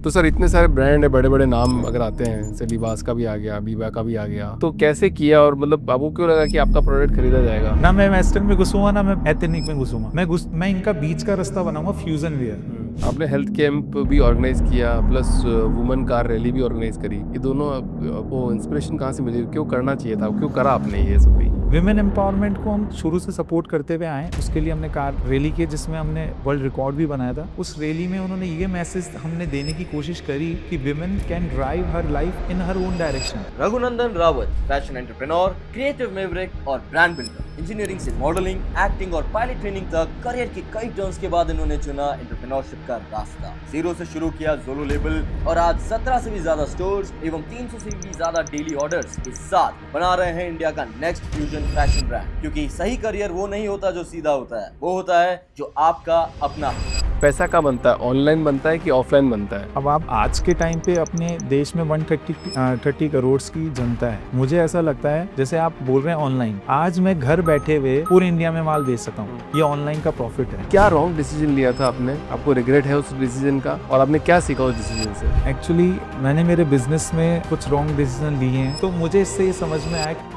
तो सर इतने सारे ब्रांड है, बड़े बड़े नाम अगर आते हैं, जैसे लिबास का भी आ गया, बीबा का भी आ गया, तो कैसे किया और मतलब आपको क्यों लगा कि आपका प्रोडक्ट खरीदा जाएगा? ना मैं वेस्टर्न में घुसूंगा ना मैं एथनिक में घुसूंगा। मैं इनका बीच का रास्ता बनाऊंगा, फ्यूजन वेयर। आपने हेल्थ कैंप भी ऑर्गेनाइज किया, प्लस वुमेन कार रैली भी ऑर्गेनाइज करी। ये दोनों आपको इंस्पिरेशन कहाँ से मिली? क्यों करना चाहिए था? क्यों करा आपने ये सब भी? विमेन एम्पावरमेंट को हम शुरू से सपोर्ट करते हुए आए। उसके लिए हमने कार रैली की जिसमें हमने वर्ल्ड रिकॉर्ड भी बनाया था। उस रैली में उन्होंने ये मैसेज हमने देने की कोशिश करी कि women can drive her life in her own direction. Raghunandan Rawat, fashion entrepreneur, creative Maverick और ब्रांड बिल्डर। इंजीनियरिंग से मॉडलिंग, एक्टिंग और पायलट ट्रेनिंग तक करियर के कई टर्न्स के बाद इन्होंने चुना एंटरप्रेन्योरशिप का रास्ता। जीरो से शुरू किया जोलो लेबल और आज 17 से भी ज्यादा स्टोर्स एवं 300 से भी ज्यादा डेली ऑर्डर्स के साथ बना रहे हैं इंडिया का नेक्स्ट फ्यूजन फैशन ब्रांड। क्योंकि सही करियर वो नहीं होता जो सीधा होता है, वो होता है जो आपका अपना। पैसा कहाँ बनता है? ऑनलाइन बनता है कि ऑफलाइन बनता है? अब आप आज के टाइम पे अपने देश में 130 करोड़ की जनता है। मुझे ऐसा लगता है जैसे आप बोल रहे हैं ऑनलाइन, आज मैं घर बैठे हुए पूरे इंडिया में माल बेच सकता हूँ। ये ऑनलाइन का प्रॉफिट है। क्या रॉन्ग डिसीजन लिया था आपने? आपको रिग्रेट है उस डिसीजन का? और आपने क्या सीखा उस डिसीजन से? एक्चुअली मैंने मेरे बिजनेस में कुछ रॉन्ग डिसीजन लिए हैं, तो मुझे इससे ये समझ में आया कि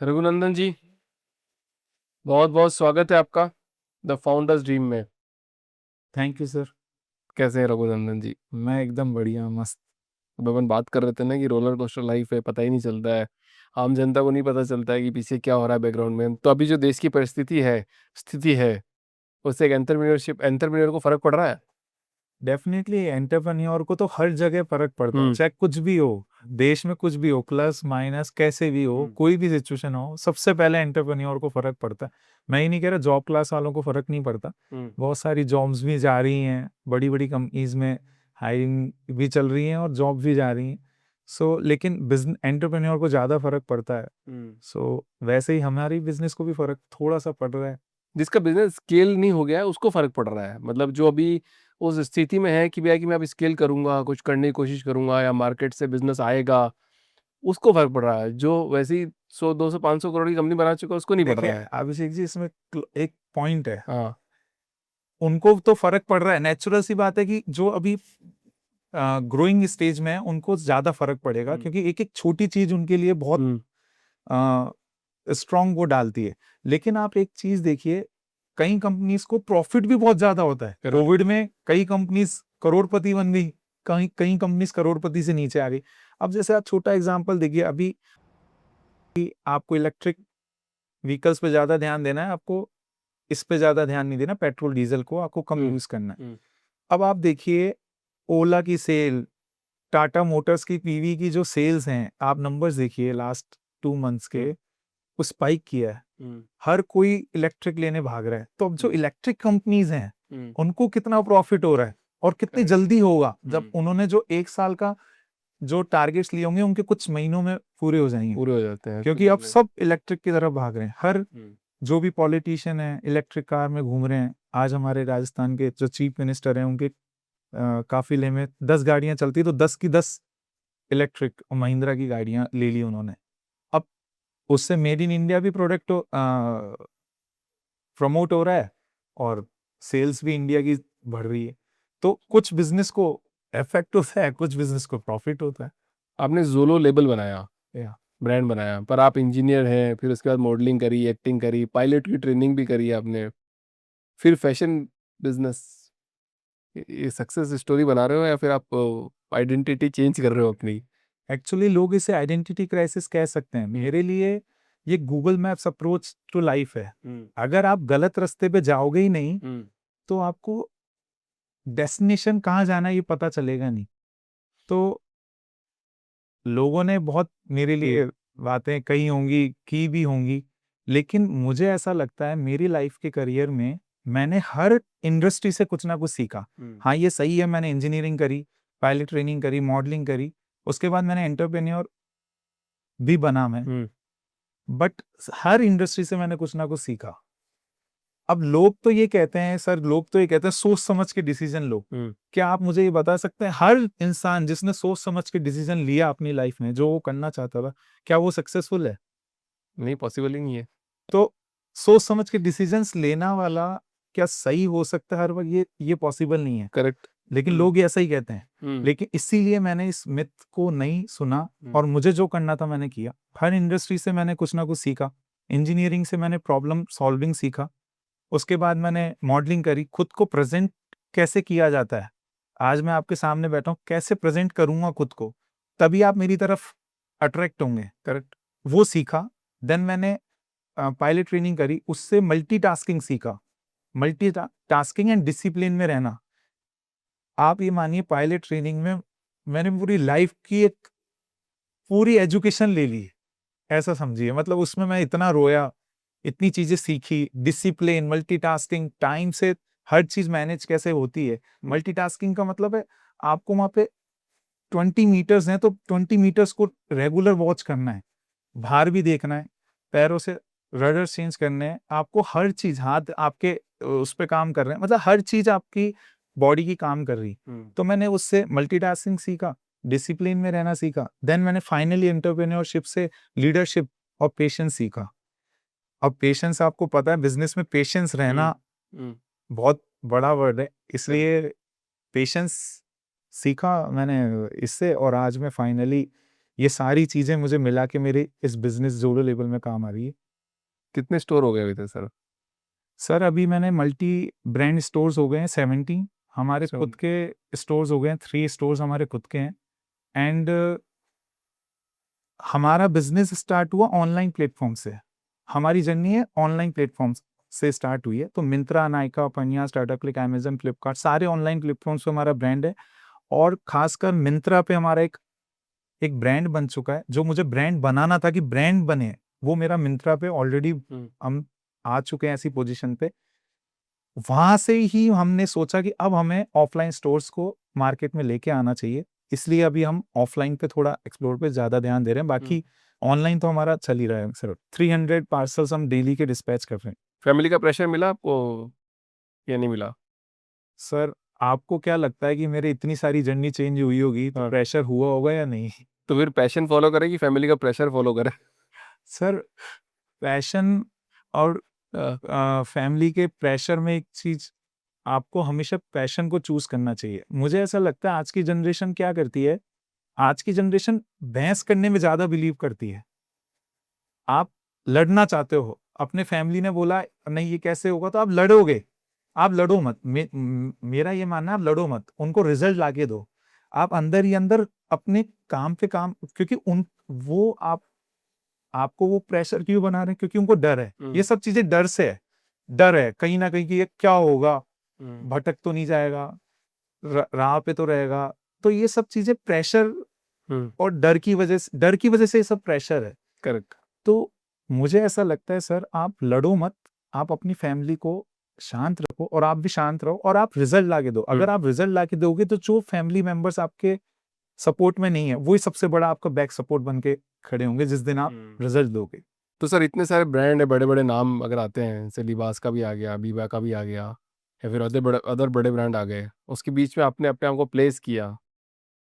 रघुनंदन जी, बहुत बहुत स्वागत है आपका द फाउंडर्स ड्रीम में। Thank you sir. कैसे हैं रघुनंदन जी? मैं एकदम बढ़िया मस्त। अब अपन बात कर रहे थे ना कि रोलर कोस्टर लाइफ है, पता ही नहीं चलता है, आम जनता को नहीं पता चलता है कि पीछे क्या हो रहा है बैकग्राउंड में। तो अभी जो देश की परिस्थिति है, स्थिति है, उससे एक एंटरप्रेन्योर को फर्क पड़ रहा है। डेफिनेटली एंटरप्रेन्योर को तो हर जगह फर्क पड़ता है, हम्म। चाहे कुछ भी हो, देश में कुछ भी हो, प्लस माइनस कैसे भी हो, कोई भी सिचुएशन हो, सबसे पहले एंटरप्रेन्योर को फर्क पड़ता है। मैं ही नहीं कह रहा जॉब क्लास वालों को फर्क नहीं पड़ता। बहुत सारी जॉब्स भी जा रही हैं, बड़ी बड़ी कंपनीज में हायरिंग भी चल रही है और जॉब भी जा रही हैं। लेकिन बिजनेस एंटरप्रेन्योर को ज्यादा फर्क पड़ता है। वैसे ही हमारी बिजनेस को भी फर्क थोड़ा सा पड़ रहा है। जिसका बिजनेस स्केल नहीं हो गया है उसको फर्क पड़ रहा है, मतलब जो अभी उस स्थिति में है कि भैया कि मैं अब स्केल करूंगा, कुछ करने की कोशिश करूंगा या मार्केट से बिजनेस आएगा, उसको फर्क पड़ रहा है। जो वैसे ही 100 200 500 करोड़ की कंपनी बना चुका है उसको नहीं पड़ देखिए रहा है। अभिषेक जी, इसमें एक पॉइंट है, हाँ। उनको तो फर्क पड़ रहा है। नेचुरल सी बात है कि जो अभी ग्रोइंग स्टेज में है उनको ज्यादा फर्क पड़ेगा, क्योंकि एक एक छोटी चीज उनके लिए बहुत स्ट्रांग वो डालती है। लेकिन आप एक चीज देखिए, कई कंपनीज को प्रॉफिट भी बहुत ज्यादा होता है। कोविड में कई कंपनीज करोड़पति बन गई, कई कई कंपनीज करोड़पति से नीचे आ गई। अब जैसे आप छोटा एग्जांपल देखिए, अभी आपको इलेक्ट्रिक व्हीकल्स पे ज्यादा ध्यान देना है, आपको इस पे ज्यादा ध्यान नहीं देना, पेट्रोल डीजल को आपको कम यूज करना है। अब आप देखिए ओला की सेल, टाटा मोटर्स की पीवी की जो सेल्स हैं, आप नंबर्स देखिए लास्ट 2 मंथ्स के, वो स्पाइक किया है। हर कोई इलेक्ट्रिक लेने भाग रहा है। तो अब जो इलेक्ट्रिक कंपनीज हैं उनको कितना प्रॉफिट हो रहा है और कितनी जल्दी होगा, जब उन्होंने जो 1 साल का जो टारगेट्स लिए होंगे उनके कुछ महीनों में पूरे हो जाएंगे, पूरे हो जाते हैं क्योंकि अब सब इलेक्ट्रिक की तरफ भाग रहे हैं। हर जो भी पॉलिटिशियन है इलेक्ट्रिक कार में घूम रहे हैं। आज हमारे राजस्थान के जो चीफ मिनिस्टर हैं उनके काफिले में 10 गाड़ियां चलती, तो 10 की 10 इलेक्ट्रिक महिंद्रा की गाड़ियां ले ली उन्होंने। अब उससे मेड इन इंडिया भी प्रोडक्ट प्रमोट हो रहा है और सेल्स भी इंडिया की बढ़ रही है। तो कुछ बिजनेस को इफेक्ट होता है, कुछ बिजनेस को प्रॉफिट होता है। आपने जोलो लेबल बनाया, या ब्रांड बनाया, पर आप इंजीनियर हैं, फिर उसके बाद मॉडलिंग करी, एक्टिंग करी, पायलट की ट्रेनिंग भी करी आपने, फिर फैशन बिजनेस, ये सक्सेस स्टोरी बना रहे हो या फिर आप आइडेंटिटी चेंज कर रहे हो अपनी? एक्चुअली लोग इसे आइडेंटिटी क्राइसिस कह सकते हैं। मेरे लिए ये Google maps approach to life है। अगर आप गलत रास्ते पे जाओगे ही नहीं तो आपको डेस्टिनेशन कहाँ जाना है ये पता चलेगा नहीं। तो लोगों ने बहुत मेरे लिए बातें कही होंगी, की भी होंगी, लेकिन मुझे ऐसा लगता है मेरी लाइफ के करियर में मैंने हर इंडस्ट्री से कुछ ना कुछ सीखा। हाँ, ये सही है, मैंने इंजीनियरिंग करी, पायलट ट्रेनिंग करी, मॉडलिंग करी, उसके बाद मैंने एंटरप्रेन्योर भी बना मैं, बट हर इंडस्ट्री से मैंने कुछ ना कुछ सीखा। अब लोग तो ये कहते हैं सर, लोग तो ये कहते हैं सोच समझ के डिसीजन लो। क्या आप मुझे ये बता सकते हैं हर इंसान जिसने सोच समझ के डिसीजन लिया अपनी लाइफ में, जो वो करना चाहता था, क्या वो सक्सेसफुल है? नहीं, पॉसिबल ही नहीं है। तो सोच समझ के डिसीजंस लेना वाला क्या सही हो सकता है हर वक्त? ये पॉसिबल नहीं है। करेक्ट। लेकिन लोग ये ऐसा ही कहते हैं। लेकिन इसीलिए मैंने इस मिथ को नहीं सुना और मुझे जो करना था मैंने किया। हर इंडस्ट्री से मैंने कुछ ना कुछ सीखा। इंजीनियरिंग से मैंने प्रॉब्लम सॉल्विंग सीखा। उसके बाद मैंने मॉडलिंग करी, खुद को प्रेजेंट कैसे किया जाता है। आज मैं आपके सामने बैठा हूँ, कैसे प्रेजेंट करूंगा खुद को, तभी आप मेरी तरफ अट्रैक्ट होंगे। करेक्ट। वो सीखा। देन मैंने पायलट ट्रेनिंग करी, उससे मल्टीटास्किंग सीखा। मल्टीटास्किंग एंड डिसिप्लिन में रहना। आप ये मानिए पायलट ट्रेनिंग में मैंने पूरी लाइफ की एक पूरी एजुकेशन ले ली, ऐसा समझिए। मतलब उसमें मैं इतना रोया, इतनी चीजें सीखी, डिसिप्लिन, मल्टीटास्किंग, टाइम से हर चीज मैनेज कैसे होती है। मल्टीटास्किंग का मतलब है आपको वहां पे 20 मीटर्स हैं तो 20 मीटर्स को रेगुलर वॉच करना है, बाहर भी देखना है, पैरों से रडर चेंज करने हैं, आपको हर चीज, हाथ आपके उस पे काम कर रहे हैं, मतलब हर चीज आपकी बॉडी की काम कर रही। तो मैंने उससे मल्टीटास्किंग सीखा, डिसिप्लिन में रहना सीखा। देन मैंने फाइनली एंटरप्रेन्योरशिप से लीडरशिप और पेशेंस सीखा। अब पेशेंस, आपको पता है बिजनेस में पेशेंस रहना बहुत बड़ा वर्ड है, इसलिए पेशेंस सीखा मैंने इससे। और आज मैं फाइनली ये सारी चीजें मुझे मिला के मेरे इस बिजनेस जोड़ो लेवल में काम आ रही है। कितने स्टोर हो गए अभी तक सर? सर अभी मैंने मल्टी ब्रांड स्टोर्स हो गए हैं 70, हमारे खुद के स्टोर्स हो गए हैं 3 स्टोर्स हमारे खुद के हैं। एंड हमारा बिजनेस स्टार्ट हुआ ऑनलाइन प्लेटफॉर्म से। हमारी जर्नी है ऑनलाइन प्लेटफॉर्म से स्टार्ट हुई है। तो मिंत्रा, नायका, पन्या, स्टार्टअप क्लिक, अमेजन, फ्लिपकार्ट, सारे ऑनलाइन प्लेटफॉर्म्स पे हमारा ब्रांड है। और खासकर मिंत्रा पे हमारा एक ब्रांड बन चुका है। जो मुझे ब्रांड बनाना था कि ब्रांड बने, वो मेरा मिंत्रा पे ऑलरेडी हम आ चुके हैं ऐसी पोजीशन पे। वहां से ही हमने सोचा कि अब हमें ऑफलाइन स्टोर्स को मार्केट में लेके आना चाहिए, इसलिए अभी हम ऑफलाइन पे थोड़ा एक्सप्लोर पे ज्यादा ध्यान दे रहे हैं। बाकी ऑनलाइन तो हमारा चल ही रहा है सर। 300 पार्सल्स हम डेली के डिस्पैच कर रहे हैं। फैमिली का प्रेशर मिला आपको या नहीं मिला? सर आपको क्या लगता है कि मेरे इतनी सारी जर्नी चेंज हुई होगी तो प्रेशर हुआ होगा या नहीं? तो फिर पैशन फॉलो करे कि फैमिली का प्रेशर फॉलो करे? सर पैशन और फैमिली के प्रेशर में एक चीज, आपको हमेशा पैशन को चूज करना चाहिए। मुझे ऐसा लगता है आज की जनरेशन क्या करती है, आज की जनरेशन बहस करने में ज्यादा बिलीव करती है। आप लड़ना चाहते हो, अपने फैमिली ने बोला नहीं ये कैसे होगा, तो आप लड़ोगे। आप लड़ो मत। मेरा ये मानना है आप लड़ो मत, उनको रिजल्ट लाके दो। आप अंदर ही अंदर अपने काम पे काम, क्योंकि वो आपको वो प्रेशर क्यों बना रहे हैं? क्योंकि उनको डर है। ये सब चीजें डर से है। डर है कहीं ना कहीं कि ये क्या होगा, भटक तो नहीं जाएगा, राह पे तो रहेगा। तो ये सब चीजें प्रेशर और डर की वजह से ये सब प्रेशर है। करेक्ट। तो मुझे ऐसा लगता है सर आप लड़ो मत, आप अपनी फैमिली को शांत रखो और आप भी शांत रहो और आप रिजल्ट लाके दो। अगर आप रिजल्ट लाके दोगे तो जो फैमिली मेंबर्स आपके सपोर्ट में नहीं है, वही सबसे बड़ा आपका बैक सपोर्ट बन के खड़े होंगे जिस दिन आप रिजल्ट दोगे। तो सर इतने सारे ब्रांड है, बड़े बड़े नाम अगर आते हैं, जैसे लिबास का भी आ गया, बीबा का भी आ गया, या फिर अदर बड़े ब्रांड आ गए, उसके बीच में आपने अपने आप को प्लेस किया,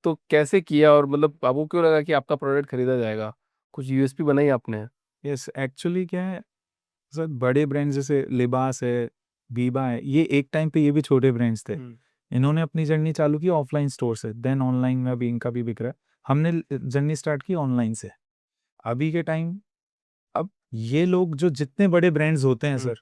तो कैसे किया? और मतलब आपको क्यों लगा कि आपका प्रोडक्ट खरीदा जाएगा? कुछ यूएसपी बनाई आपने? यस, एक्चुअली क्या है सर, बड़े ब्रांड जैसे लिबास है, बीबा है, ये एक टाइम पे ये भी छोटे ब्रांड्स थे। इन्होंने अपनी जर्नी चालू की ऑफलाइन स्टोर से, देन ऑनलाइन में अभी इनका भी बिक रहा है। हमने जर्नी स्टार्ट की ऑनलाइन से। अभी के टाइम, अब ये लोग जो जितने बड़े ब्रांड्स होते हैं सर,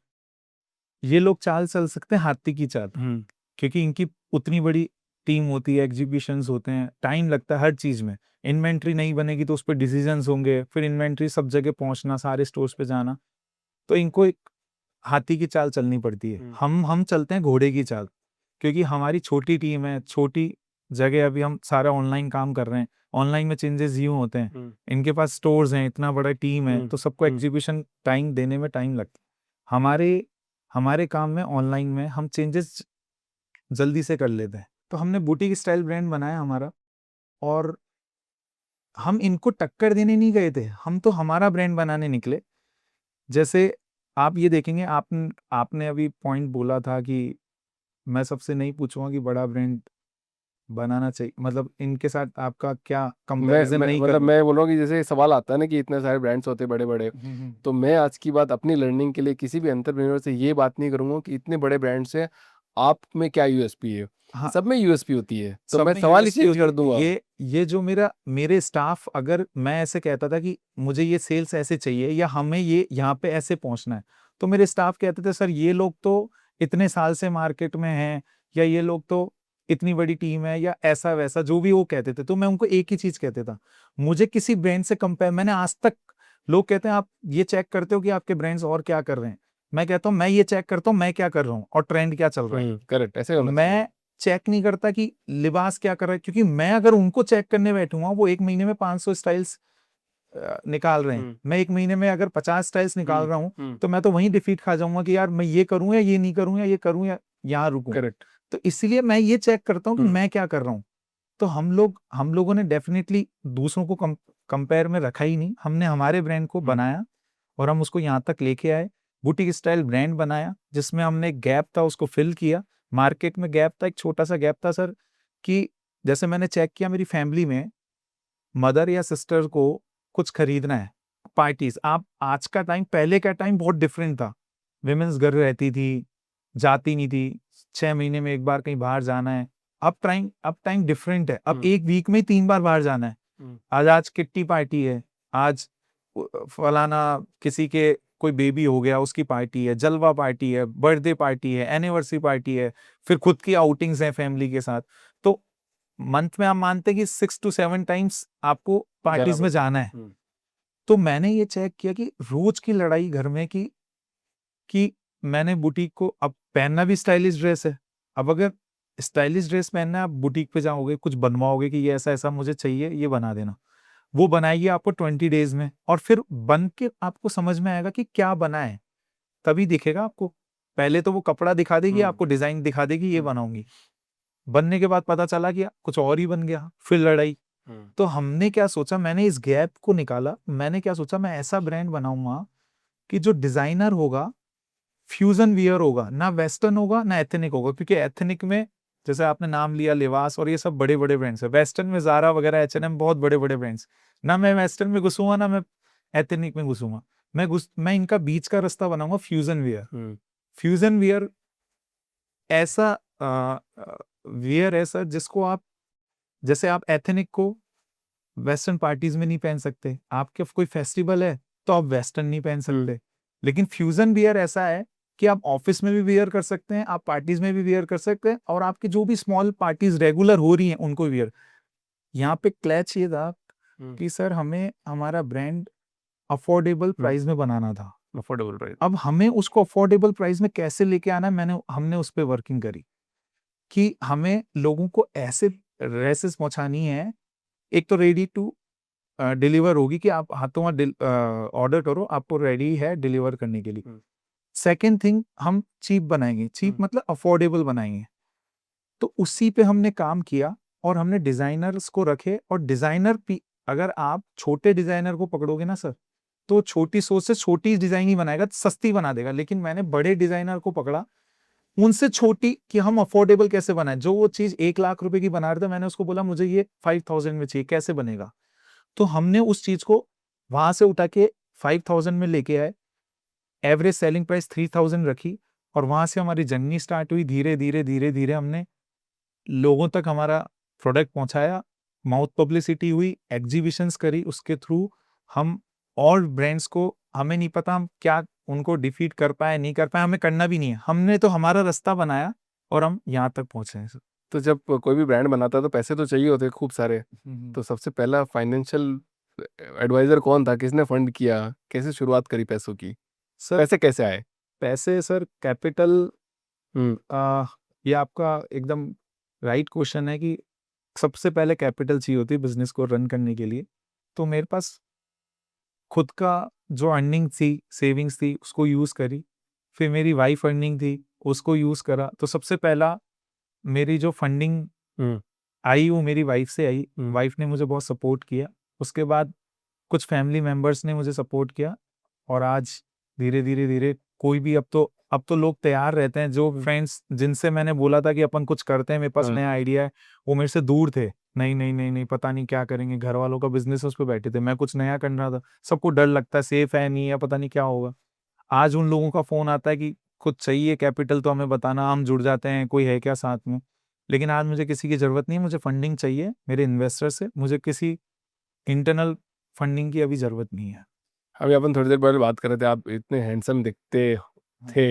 ये लोग चाल चल सकते हैं हाथी की चाल, क्योंकि इनकी उतनी बड़ी टीम होती है, एग्जीबिशंस होते हैं, टाइम लगता है हर चीज में। इन्वेंट्री नहीं बनेगी तो उस पर डिसीजंस होंगे, फिर इन्वेंट्री सब जगह पहुंचना, सारे स्टोर्स पे जाना, तो इनको एक हाथी की चाल चलनी पड़ती है। हम चलते हैं घोड़े की चाल, क्योंकि हमारी छोटी टीम है, छोटी जगह, अभी हम सारा ऑनलाइन काम कर रहे हैं। ऑनलाइन में चेंजेस यूं होते हैं, इनके पास स्टोर्स हैं, इतना बड़ा टीम है, तो सबको एग्जीबिशन टाइम देने में टाइम लगता है। हमारे काम में ऑनलाइन में हम चेंजेस जल्दी से कर लेते हैं। तो हमने बुटीक स्टाइल ब्रांड बनाया हमारा, और हम इनको टक्कर देने नहीं गए थे, हम तो हमारा ब्रांड बनाने निकले। जैसे आप ये देखेंगे, आपने अभी पॉइंट बोला था कि मैं सबसे नहीं पूछूंगा कि बड़ा ब्रांड बनाना चाहिए, मतलब इनके साथ आपका क्या कंपैरिजन नहीं मतलब करना। मैं बोल रहा हूँ कि जैसे सवाल आता है ना कि इतने सारे ब्रांड्स होते हैं बड़े बड़े, तो मैं आज की बात अपनी लर्निंग के लिए किसी भी एंटरप्रेन्योर से ये बात नहीं करूंगा कि इतने बड़े ब्रांड्स हैं, आप में क्या यूएसपी है। हाँ, सब में यूएसपी होती है, तो सब मैं में सवाल ही यूएसपी चेंज होती कर है। दूंगा। ये जो मेरे स्टाफ, अगर मैं ऐसे कहता था कि मुझे ये सेल्स ऐसे चाहिए या हमें ये यहाँ पे ऐसे पहुंचना है, तो मेरे स्टाफ कहते थे सर ये लोग तो इतने साल से मार्केट में हैं, या ये लोग तो इतनी बड़ी टीम है, या ऐसा वैसा जो भी वो कहते थे। तो मैं उनको एक ही चीज कहता था, मुझे किसी ब्रांड से कंपेयर, मैंने आज तक, लोग कहते हैं आप ये चेक करते हो कि आपके ब्रांड्स और क्या कर रहे हैं, मैं कहता हूँ मैं ये चेक करता हूँ मैं क्या कर रहा हूँ और ट्रेंड क्या चल रहा है। करेक्ट, ऐसे होना चाहिए। मैं चेक नहीं करता कि लिबास क्या कर रहा है, क्योंकि मैं अगर उनको चेक करने बैठूंगा, वो एक महीने में 500 स्टाइल्स निकाल रहे हैं, मैं एक महीने में अगर 50 स्टाइल्स निकाल रहा हूँ, तो मैं तो वहीं डिफीट खा जाऊंगा कि यार मैं ये करूँ या ये नहीं करूँ, या ये करूँ या यहाँ रुकूं। करेक्ट। तो इसलिए मैं ये चेक करता हूँ कि मैं क्या कर रहा हूँ। तो हम लोगों ने डेफिनेटली दूसरों को कंपेयर में रखा ही नहीं, हमने हमारे ब्रांड को बनाया और हम उसको यहाँ तक लेके आए। बुटीक स्टाइल ब्रांड बनाया जिसमें हमने एक गैप था उसको फिल किया। मार्केट में गैप था, एक छोटा सा गैप था सर, कि जैसे मैंने चेक किया मेरी फैमिली में मदर या सिस्टर को कुछ खरीदना है, पार्टीज, आप आज का टाइम, पहले का टाइम बहुत डिफरेंट था। विमेंस घर रहती थी, जाती नहीं थी, 6 महीने में एक बार कहीं बाहर जाना है। अब टाइम डिफरेंट है, अब एक वीक में 3 बार बाहर जाना है। आज किट्टी पार्टी है, आज फलाना किसी के कोई बेबी हो गया उसकी पार्टी है, जलवा पार्टी है, बर्थडे पार्टी है, एनिवर्सरी पार्टी है, फिर खुद की आउटिंग्स हैं फैमिली के साथ। तो मंथ में आप मानते हैं कि 6 to 7 टाइम्स आपको पार्टीज में जाना है। तो मैंने ये चेक किया कि रोज की लड़ाई घर में कि मैंने बुटीक को, अब पहनना भी स्टाइलिश ड्रेस है, अब अगर स्टाइलिश ड्रेस पहनना है, आप बुटीक पे जाओगे, कुछ बनवाओगे कि ये ऐसा ऐसा मुझे चाहिए, ये बना देना, वो बनाएगी आपको 20 डेज में, और फिर बन के आपको समझ में आएगा कि क्या बना है, तभी दिखेगा आपको। पहले तो वो कपड़ा दिखा देगी, आपको डिजाइन दिखा देगी ये बनाऊंगी, बनने के बाद पता चला कि कुछ और ही बन गया, फिर लड़ाई। तो हमने क्या सोचा, मैंने इस गैप को निकाला, मैंने क्या सोचा, मैं ऐसा ब्रांड बनाऊंगा कि जो डिजाइनर होगा फ्यूजन वियर होगा, ना वेस्टर्न होगा ना एथनिक होगा, क्योंकि एथनिक में जैसे आपने नाम लिया लिवास और ये सब बड़े बड़े ब्रांड्स है, वेस्टर्न में ज़ारा वगैरह H&M बहुत बड़े बड़े ब्रांड्स, ना मैं वेस्टर्न में घुसूंगा ना मैं एथनिक में घुसूंगा, मैं इनका बीच का रास्ता बनाऊंगा, फ्यूजन वियर। फ्यूजन वियर ऐसा वियर है सर जिसको आप, जैसे आप एथनिक को वेस्टर्न पार्टीज में नहीं पहन सकते, आपके कोई फेस्टिवल है तो आप वेस्टर्न नहीं पहन सकते, लेकिन फ्यूजन वियर ऐसा है कि आप ऑफिस में भी वियर कर सकते हैं, आप पार्टीज में भी वियर कर सकते हैं, और आपकी जो भी स्मॉल पार्टीज रेगुलर हो रही हैं उनको वियर। यहाँ पे क्लैच ये था कि सर हमें हमारा ब्रांड अफोर्डेबल प्राइस में बनाना था। Affordable price. अब हमें उसको अफोर्डेबल प्राइस में कैसे लेके आना, हमने उस पर वर्किंग करी कि हमें लोगों को ऐसे ड्रेसेस पहुंचानी है, एक तो रेडी टू डिलीवर होगी कि आप हाथों ऑर्डर करो, आपको रेडी है डिलीवर करने के लिए। सेकेंड थिंग, हम चीप बनाएंगे, चीप मतलब अफोर्डेबल बनाएंगे। तो उसी पे हमने काम किया और हमने डिजाइनर्स को रखे, और अगर आप छोटे डिजाइनर को पकड़ोगे ना सर, तो छोटी सोच से छोटी डिजाइन ही बनाएगा, सस्ती बना देगा, लेकिन मैंने बड़े डिजाइनर को पकड़ा, उनसे छोटी, कि हम अफोर्डेबल कैसे बनाए। जो वो चीज 1 लाख रुपए की बना रहे थे, मैंने उसको बोला मुझे ये 5000 में चाहिए, कैसे बनेगा। तो हमने उस चीज को वहां से उठा के 5000 में लेके आए, एवरेज सेलिंग प्राइस 3000 रखी, और वहां से हमारी जर्नी स्टार्ट हुई। धीरे धीरे धीरे धीरे हमने लोगों तक हमारा प्रोडक्ट पहुंचाया, माउथ पब्लिसिटी हुई, एग्जीबिशंस करी, उसके थ्रू हम और ब्रांड्स को, हमें नहीं पता हम क्या उनको डिफीट कर पाए नहीं कर पाए, हमें करना भी नहीं है, हमने तो हमारा रास्ता बनाया और हम यहाँ तक पहुंचे हैं। तो जब कोई भी ब्रांड बनाता है तो पैसे तो चाहिए होते हैं खूब सारे, तो सबसे पहला फाइनेंशियल एडवाइजर कौन था, किसने फंड किया, कैसे शुरुआत करी पैसों की, सर पैसे कैसे आए? पैसे सर, कैपिटल, ये आपका एकदम राइट क्वेश्चन है कि सबसे पहले कैपिटल चाहिए होती है बिजनेस को रन करने के लिए। तो मेरे पास खुद का जो अर्निंग थी, सेविंग्स थी, उसको यूज़ करी, फिर मेरी वाइफ अर्निंग थी, उसको यूज़ करा। तो सबसे पहला मेरी जो फंडिंग आई वो मेरी वाइफ से आई, वाइफ ने मुझे बहुत सपोर्ट किया, उसके बाद कुछ फैमिली मेम्बर्स ने मुझे सपोर्ट किया, और आज धीरे धीरे धीरे कोई भी अब तो लोग तैयार रहते हैं। जो फ्रेंड्स जिनसे मैंने बोला था कि अपन कुछ करते हैं, मेरे पास हाँ। नया आइडिया है, वो मेरे से दूर थे। नहीं नहीं नहीं नहीं, पता नहीं क्या करेंगे, घर वालों का बिजनेस है उस पर बैठे थे, मैं कुछ नया कर रहा था। सबको डर लगता है, सेफ है नहीं है, पता नहीं क्या होगा। आज उन लोगों का फोन आता है कि कुछ चाहिए कैपिटल तो हमें बताना, हम जुड़ जाते हैं, कोई है क्या साथ में। लेकिन आज मुझे किसी की जरूरत नहीं है, मुझे फंडिंग चाहिए मेरे इन्वेस्टर से, मुझे किसी इंटरनल फंडिंग की अभी जरूरत नहीं है। अभी अपन थोड़ी देर पहले बात कर रहे थे, आप इतने हैंडसम दिखते थे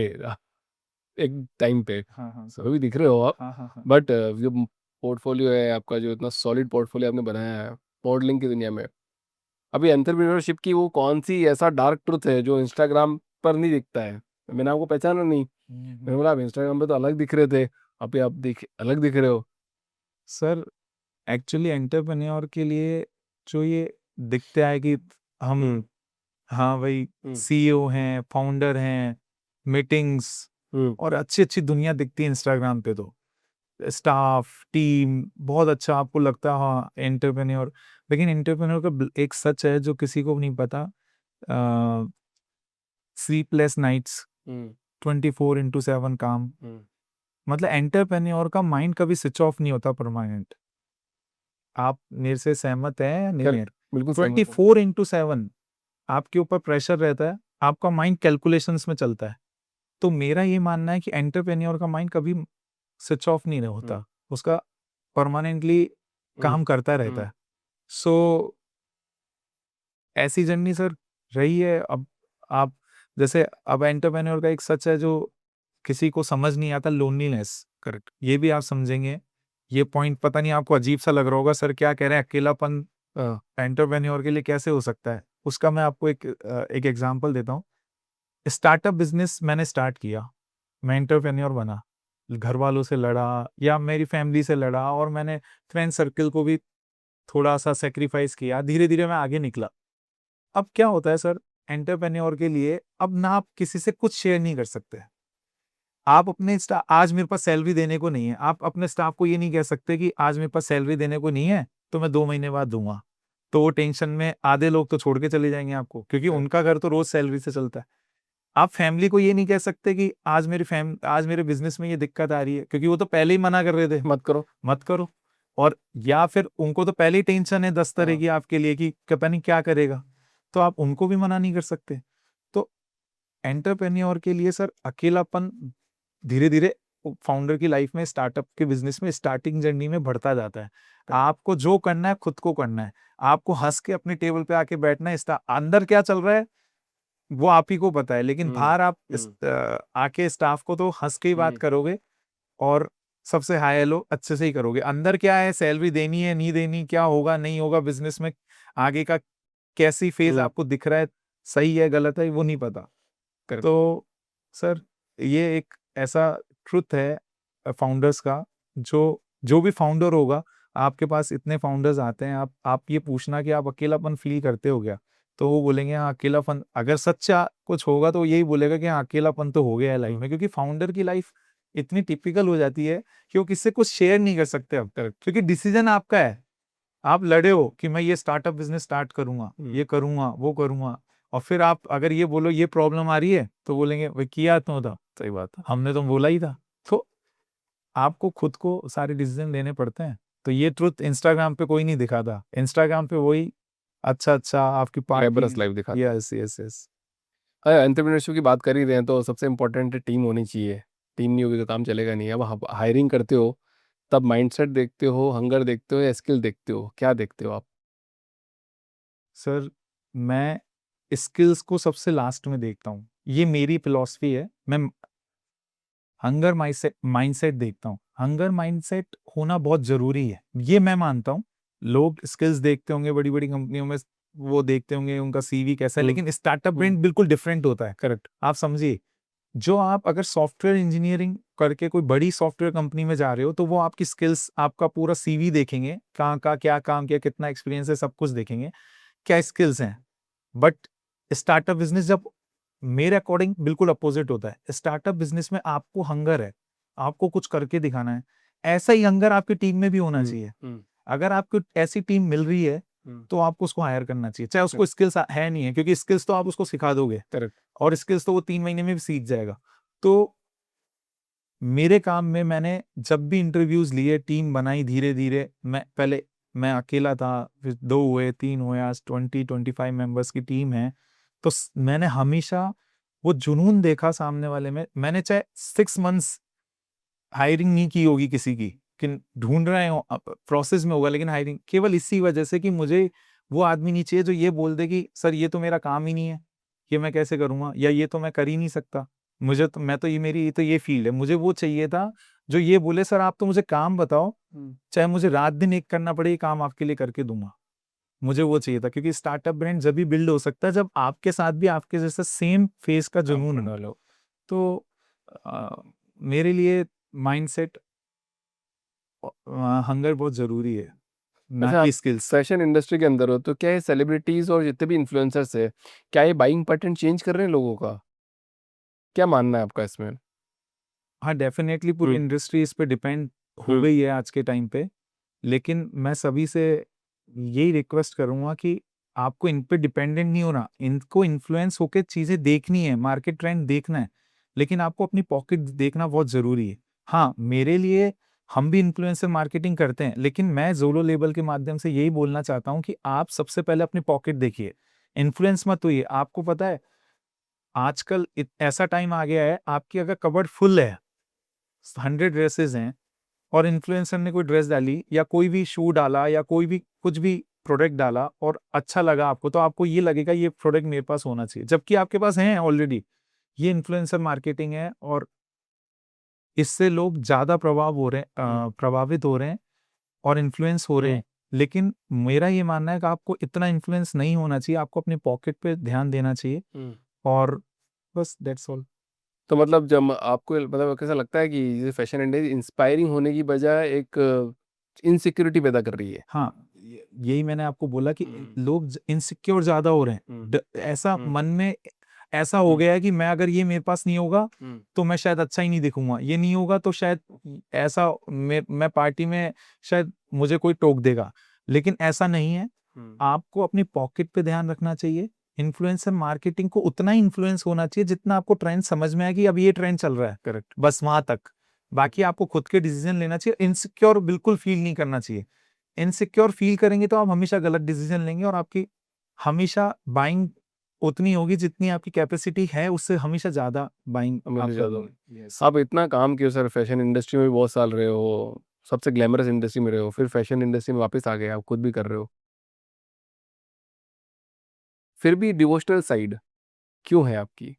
एक टाइम पे, हाँ हाँ अभी भी दिख रहे हो आप। हाँ हाँ हाँ। बट जो पोर्टफोलियो है आपका, जो इतना सॉलिड पोर्टफोलियो आपने बनाया है मॉडलिंग की दुनिया में, अभी एंटरप्रेन्योरशिप की वो कौन सी ऐसा डार्क ट्रुथ है जो इंस्टाग्राम पर नहीं दिखता है? मैंने आपको पहचाना नहीं, मैंने बोला आप इंस्टाग्राम पे तो अलग दिख रहे थे, अभी आप दिख अलग दिख रहे हो। सर एक्चुअली एंटरप्रेन्योर के लिए जो ये दिखता है कि हम, हम्म हाँ भाई, हम्म सीईओ हैं, फाउंडर हैं, मीटिंग्स हम्म और अच्छी अच्छी दुनिया दिखती है इंस्टाग्राम पे। तो स्टाफ टीम बहुत अच्छा आपको लगता है, हाँ एंटरप्रेन्योर। लेकिन एंटरप्रेन्योर का एक सच है जो किसी को नहीं पता, स्लीपलेस नाइट्स, हम्म 24/7 काम। हम्म मतलब एंटरप्रेन्योर का माइंड कभी स्विच ऑफ नहीं होता परमानेंट। आप मेरे से सहमत हैं या नहीं कर है? बिल्कुल सहमत हूँ। 24/7 आपके ऊपर प्रेशर रहता है, आपका माइंड कैलकुलेशंस में चलता है। तो मेरा ये मानना है कि एंटरप्रेन्योर का माइंड कभी स्विच ऑफ नहीं होता, उसका परमानेंटली काम करता रहता है। सो ऐसी जर्नी सर रही है। अब आप जैसे, अब एंटरप्रेन्योर का एक सच है जो किसी को समझ नहीं आता, लोनलीनेस। करेक्ट। ये भी आप समझेंगे। ये पॉइंट पता नहीं आपको अजीब सा लग रहा होगा, सर क्या कह रहे हैं, अकेलापन एंटरप्रेन्योर के लिए कैसे हो सकता है? उसका मैं आपको एक एग्जांपल देता हूँ। स्टार्टअप बिजनेस मैंने स्टार्ट किया, मैं एंटरप्रेन्योर बना, घर वालों से लड़ा या मेरी फैमिली से लड़ा, और मैंने फ्रेंड सर्कल को भी थोड़ा सा सेक्रीफाइस किया, धीरे धीरे मैं आगे निकला। अब क्या होता है सर, एंटरप्रेन्योर के लिए अब ना आप किसी से कुछ शेयर नहीं कर सकते। आप अपने आज मेरे पास सैलरी देने को नहीं है, आप अपने स्टाफ को ये नहीं कह सकते कि आज मेरे पास सैलरी देने को नहीं है तो मैं 2 महीने बाद दूंगा। तो वो टेंशन में आधे लोग तो छोड़ के चले जाएंगे आपको, क्योंकि उनका घर तो रोज सैलरी से चलता है। आप फैमिली को ये नहीं कह सकते कि आज मेरे बिजनेस में ये दिक्कत आ रही है, क्योंकि वो तो पहले ही मना कर रहे थे मत करो। मत करो। और या फिर उनको तो पहले ही टेंशन है 10 तरह की आपके लिए कि पता नहीं क्या करेगा, तो आप उनको भी मना नहीं कर सकते। तो एंटरप्रेन्योर के लिए सर अकेलापन धीरे धीरे फाउंडर की लाइफ में, स्टार्टअप के बिजनेस में, स्टार्टिंग जर्नी में बढ़ता जाता है। आपको जो करना है खुद को करना है, आपको हंस के अपने टेबल पे आके बैठना है। अंदर क्या चल रहा है वो आप ही को पता है, लेकिन बाहर आप आके स्टाफ को तो हंस के ही बात करोगे और सबसे हाई हेलो अच्छे से ही करोगे। अंदर क्या है, सैलरी देनी है नहीं देनी, क्या होगा नहीं होगा बिजनेस में, आगे का कैसी फेज आपको दिख रहा है, सही है गलत है, वो नहीं पता। तो सर ये एक ऐसा ट्रुथ है फाउंडर्स का, जो भी फाउंडर होगा, आपके पास इतने फाउंडर्स आते हैं, आप ये पूछना कि आप अकेलापन फील करते हो क्या, तो वो बोलेंगे हाँ अकेलापन, अगर सच्चा कुछ होगा तो यही बोलेगा कि हाँ अकेलापन तो हो गया है लाइफ में। क्योंकि फाउंडर की लाइफ इतनी टिपिकल हो जाती है कि वो किससे कुछ शेयर नहीं कर सकते अब तक, क्योंकि डिसीजन आपका है। आप लड़े हो कि मैं ये स्टार्टअप बिजनेस स्टार्ट करूंगा, ये करूंगा वो करूंगा, और फिर आप अगर ये बोलो ये प्रॉब्लम आ रही है तो बोलेंगे भाई किया तो था, सही बात है, हमने तो बोला ही था। तो आपको खुद को सारे डिसीजन लेने पड़ते हैं। तो ये ट्रुथ इंस्टाग्राम पे कोई नहीं दिखाता, इंस्टाग्राम पे वही अच्छा आपकी ग्लैमरस पार्टी। लाइफ दिखाते हैं। Yes yes yes. एंटरप्रेन्योरशिप की बात कर ही रहे हैं तो सबसे इम्पोर्टेंट टीम होनी चाहिए। टीम नहीं होगी तो काम चलेगा नहीं। अब हायरिंग करते हो तब माइंडसेट देखते हो, हंगर देखते हो या स्किल देखते हो, क्या देखते हो आप? सर मैं स्किल्स को सबसे लास्ट में देखता हूँ, ये मेरी फिलॉसफी है। मैं हंगर माइंडसेट देखता हूँ। हंगर माइंडसेट होना बहुत जरूरी है, ये मैं मानता हूँ। लोग स्किल्स देखते होंगे बड़ी बड़ी कंपनियों में, वो देखते होंगे उनका सीवी कैसा है, लेकिन स्टार्टअप ब्रेन बिल्कुल डिफरेंट होता है। करेक्ट। आप समझिए, जो आप अगर सॉफ्टवेयर इंजीनियरिंग करके कोई बड़ी सॉफ्टवेयर कंपनी में जा रहे हो तो वो आपकी स्किल्स, आपका पूरा सीवी देखेंगे, कहाँ का क्या काम किया, कितना एक्सपीरियंस है, सब कुछ देखेंगे, क्या स्किल्स हैं। बट स्टार्टअप बिजनेस जब, मेरे अकॉर्डिंग बिल्कुल अपोजिट होता है। स्टार्टअप बिजनेस में आपको हंगर है, आपको कुछ करके दिखाना है। ऐसा ही हंगर आपकी टीम में भी होना चाहिए। अगर आपको ऐसी टीम मिल रही है तो आपको उसको हायर करना चाहिए, चाहे उसको स्किल्स है नहीं है, क्योंकि स्किल्स तो आप उसको सिखा दोगे, करेक्ट। और स्किल्स तो वो 3 महीने में भी सीख जाएगा। तो मेरे काम में मैंने जब भी इंटरव्यूज लिए, टीम बनाई धीरे धीरे, मैं अकेला था, फिर 2 हुए, 3 हुए, आज 20-25 मेंबर्स की टीम है। तो मैंने हमेशा वो जुनून देखा सामने वाले में। मैंने चाहे 6 मंथ्स हायरिंग नहीं की होगी किसी की, कि ढूंढ रहे हो, प्रोसेस में होगा, लेकिन हायरिंग केवल इसी वजह से कि मुझे वो आदमी नहीं चाहिए जो ये बोल दे कि सर ये तो मेरा काम ही नहीं है, ये मैं कैसे करूंगा, या ये तो मैं कर ही नहीं सकता, मुझे तो मैं तो ये मेरी ये फील्ड है। मुझे वो चाहिए था जो ये बोले सर आप तो मुझे काम बताओ, चाहे मुझे रात दिन एक करना पड़े, ये काम आपके लिए करके दूंगा। मुझे वो चाहिए था, क्योंकि स्टार्टअप ब्रांड जब भी बिल्ड हो सकता है जब आपके साथ भी आपके जैसा सेम फेस का जुनून हो। तो मेरे लिए माइंडसेट, हंगर बहुत जरूरी है, ना अच्छा, कि स्किल्स। फैशन इंडस्ट्री के अंदर हो तो क्या ये सेलिब्रिटीज और जितने भी इन्फ्लुएंसर्स है, क्या ये बाइंग पैटर्न चेंज कर रहे हैं लोगों का? क्या मानना है आपका इसमें? हाँ, डेफिनेटली पूरी इंडस्ट्री इस पे डिपेंड हो गई है आज के टाइम पे, लेकिन मैं सभी से यही रिक्वेस्ट करूंगा कि आपको इन पे डिपेंडेंट नहीं होना, इनको इन्फ्लुएंस होकर चीजें देखनी है, मार्केट ट्रेंड देखना है, लेकिन आपको अपनी पॉकेट देखना बहुत जरूरी है। हाँ, मेरे लिए हम भी इन्फ्लुएंसर मार्केटिंग करते हैं, लेकिन मैं जोलो लेबल के माध्यम से यही बोलना चाहता हूँ कि आप सबसे पहले अपनी पॉकेट देखिए, इन्फ्लुएंस मत होइए। आपको पता है आजकल ऐसा टाइम आ गया है, आपकी अगर कबर्ड फुल है, 100 ड्रेसेस हैं, और इन्फ्लुएंसर ने कोई ड्रेस डाली या कोई भी शू डाला या कोई भी कुछ भी प्रोडक्ट डाला और अच्छा लगा आपको, तो आपको ये लगेगा ये प्रोडक्ट मेरे पास होना चाहिए, जबकि आपके पास है ऑलरेडी। ये इन्फ्लुएंसर मार्केटिंग है, और इससे लोग ज्यादा प्रभावित हो रहे हैं और इन्फ्लुएंस हो रहे हैं। लेकिन मेरा ये मानना है कि आपको इतना इन्फ्लुएंस नहीं होना चाहिए, आपको अपनी पॉकेट पे ध्यान देना चाहिए, और बस दैट्स ऑल। तो मतलब जब आपको मतलब कैसा लगता है कि ये फैशन इंडस्ट्री इंस्पायरिंग होने की बजाय एक इनसिक्योरिटी पैदा कर रही है? हाँ, यही मैंने आपको बोला कि लोग इनसिक्योर ज्यादा हो रहे हैं। ऐसा मन में ऐसा हो गया है कि मैं अगर ये मेरे पास नहीं होगा तो मैं शायद अच्छा ही नहीं दिखूंगा, ये नहीं होगा तो शायद ऐसा मैं पार्टी में शायद मुझे कोई टोक देगा, लेकिन ऐसा नहीं है। आपको अपनी पॉकेट पे ध्यान रखना चाहिए। इन्फ्लुएंसर मार्केटिंग को उतना ही इन्फ्लुएंस होना चाहिए जितना आपको ट्रेंड समझ में आए कि अब ये ट्रेंड चल रहा है, करेक्ट। बस वहां तक। बाकी आपको खुद के डिसीजन लेना चाहिए, इनसिक्योर बिल्कुल फील नहीं करना चाहिए। इनसिक्योर फील करेंगे तो आप हमेशा गलत डिसीजन लेंगे, और आपकी हमेशा बाइंग उतनी होगी जितनी आपकी कैपेसिटी है, उससे हमेशा ज्यादा बाइंग आप करोगे। आप इतना काम किए सर, फैशन इंडस्ट्री में भी बहुत साल रहे हो, सबसे ग्लैमरस इंडस्ट्री में रहे हो, फिर फैशन इंडस्ट्री में वापस आ गए, आप खुद भी कर रहे हो, फिर भी डिवोशनल साइड क्यों है आपकी,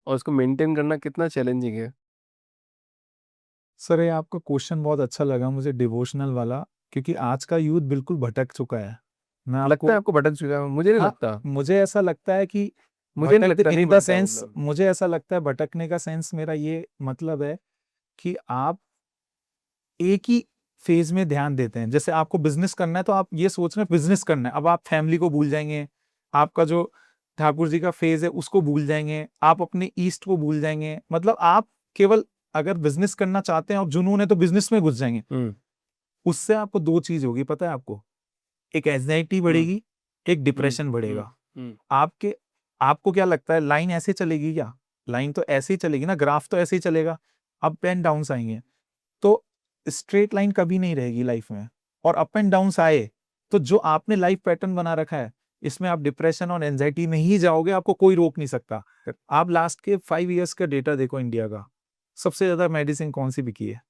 और उसको मेंटेन करना कितना चैलेंजिंग है? सर, ये आपका क्वेश्चन बहुत अच्छा लगा मुझे, डिवोशनल वाला, क्योंकि आज का यूथ बिल्कुल भटक चुका है। मैं लगता है आपको भटक चुका है? मुझे नहीं हाँ, लगता। मुझे ऐसा लगता है कि मुझे नहीं लगता, नहीं इन द भटका सेंस, मतलब। मुझे ऐसा लगता है भटकने का सेंस मेरा ये मतलब है कि आप एक ही फेज में ध्यान देते हैं। जैसे आपको बिजनेस करना है तो आप ये सोच रहे हैं बिजनेस करना है, अब आप फैमिली को भूल जाएंगे, आपका जो ठाकुर जी का फेज है उसको भूल जाएंगे, आप अपने ईस्ट को भूल जाएंगे। मतलब आप केवल अगर बिजनेस करना चाहते हैं और जुनून है तो बिजनेस में घुस जाएंगे। उससे आपको 2 चीज होगी, पता है आपको, एक एंजाइटी बढ़ेगी, एक डिप्रेशन बढ़ेगा। आपको क्या लगता है लाइन ऐसे चलेगी क्या? लाइन तो ऐसे ही चलेगी ना, ग्राफ तो ऐसे ही चलेगा, अप एंड डाउन आएंगे। तो स्ट्रेट लाइन कभी नहीं रहेगी लाइफ में, और अप एंड डाउन आए तो जो आपने लाइफ पैटर्न बना रखा है इसमें आप डिप्रेशन और एंजाइटी में ही जाओगे, आपको कोई रोक नहीं सकता। आप लास्ट के 5 इयर्स का डेटा देखो, इंडिया का सबसे ज्यादा मेडिसिन कौन सी बिकी है?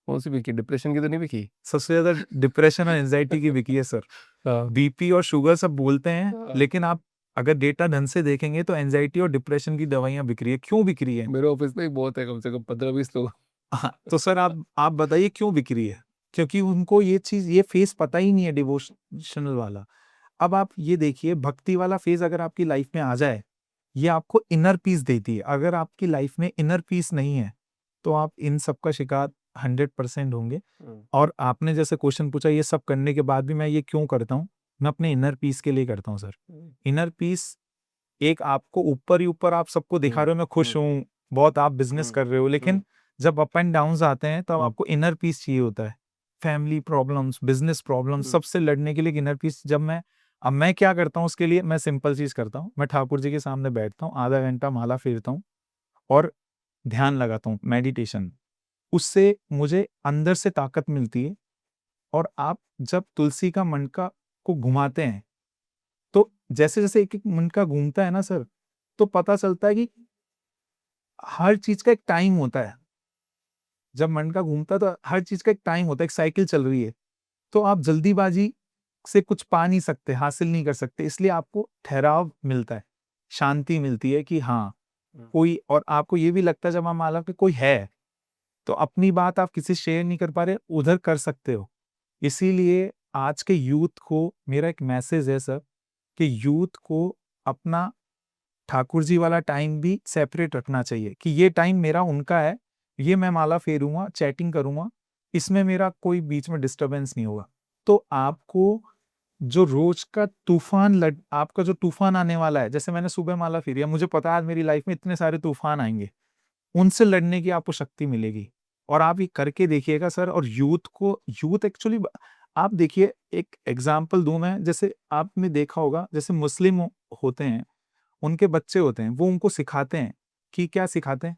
कौन सी बिकी? डिप्रेशन की तो नहीं बिकी? सबसे ज्यादा डिप्रेशन और एंजाइटी की बिकी है सर। बीपी और शुगर सब बोलते हैं, लेकिन आप अगर डेटा ढंग से देखेंगे तो एंजाइटी और डिप्रेशन की दवाइयां बिक रही है। क्यों बिक रही है? मेरे ऑफिस में ही बहुत है, कम से कम 15-20 लोग। हाँ, तो सर आप बताइए क्यों बिक रही है? क्योंकि उनको ये चीज, ये फेस पता ही नहीं है डिवोशनल वाला। अब आप ये देखिए, भक्ति वाला फेज अगर आपकी लाइफ में आ जाए, ये आपको इनर पीस देती है। अगर आपकी लाइफ में इनर पीस नहीं है तो आप इन सब का शिकार 100% होंगे। और आपने जैसे क्वेश्चन पूछा, ये सब करने के बाद भी मैं ये क्यों करता हूँ, मैं अपने इनर पीस के लिए करता हूँ सर। इनर पीस, एक आपको ऊपर ही ऊपर आप सबको दिखा रहे हो मैं खुश हूँ, बहुत आप बिजनेस कर रहे हो, लेकिन जब अप एंड डाउन आते हैं तब आपको इनर पीस चाहिए होता है। फैमिली प्रॉब्लम्स, बिजनेस प्रॉब्लम्स, हम्म। सबसे लड़ने के लिए एक इनर पीस अब मैं क्या करता हूँ उसके लिए, मैं सिंपल चीज करता हूँ, मैं ठाकुर जी के सामने बैठता हूँ, आधा घंटा माला फेरता हूँ और ध्यान लगाता हूँ, मेडिटेशन। उससे मुझे अंदर से ताकत मिलती है। और आप जब तुलसी का मटका को घुमाते हैं तो जैसे जैसे एक एक मटका घूमता है ना सर, तो पता चलता है कि हर चीज का एक टाइम होता है। जब मटका घूमता है तो हर चीज का एक टाइम होता है, एक साइकिल चल रही है। तो आप जल्दीबाजी से कुछ पा नहीं सकते, हासिल नहीं कर सकते, इसलिए आपको ठहराव मिलता है, शांति मिलती है कि हाँ कोई, और आपको ये भी लगता है जब आप माला पे कोई है, तो अपनी बात आप किसी शेयर नहीं कर पा रहे, उधर कर सकते हो। इसीलिए आज के यूथ को मेरा एक मैसेज है सर, कि यूथ को अपना ठाकुर जी वाला टाइम भी सेपरेट रखना चाहिए, कि ये टाइम मेरा उनका है, ये मैं माला फेरूंगा, चैटिंग करूंगा, इसमें मेरा कोई बीच में डिस्टरबेंस नहीं होगा। तो आपको जो रोज का आपका जो तूफान आने वाला है, जैसे मैंने सुबह माला फेरी है, मुझे पता है आज मेरी लाइफ में इतने सारे तूफान आएंगे, उनसे लड़ने की आपको शक्ति मिलेगी। और आप ये करके देखिएगा सर। और यूथ एक्चुअली, आप देखिए, एक एग्जाम्पल दूं मैं, जैसे आपने देखा होगा, जैसे मुस्लिम होते हैं, उनके बच्चे होते हैं, वो उनको सिखाते हैं कि क्या सिखाते हैं,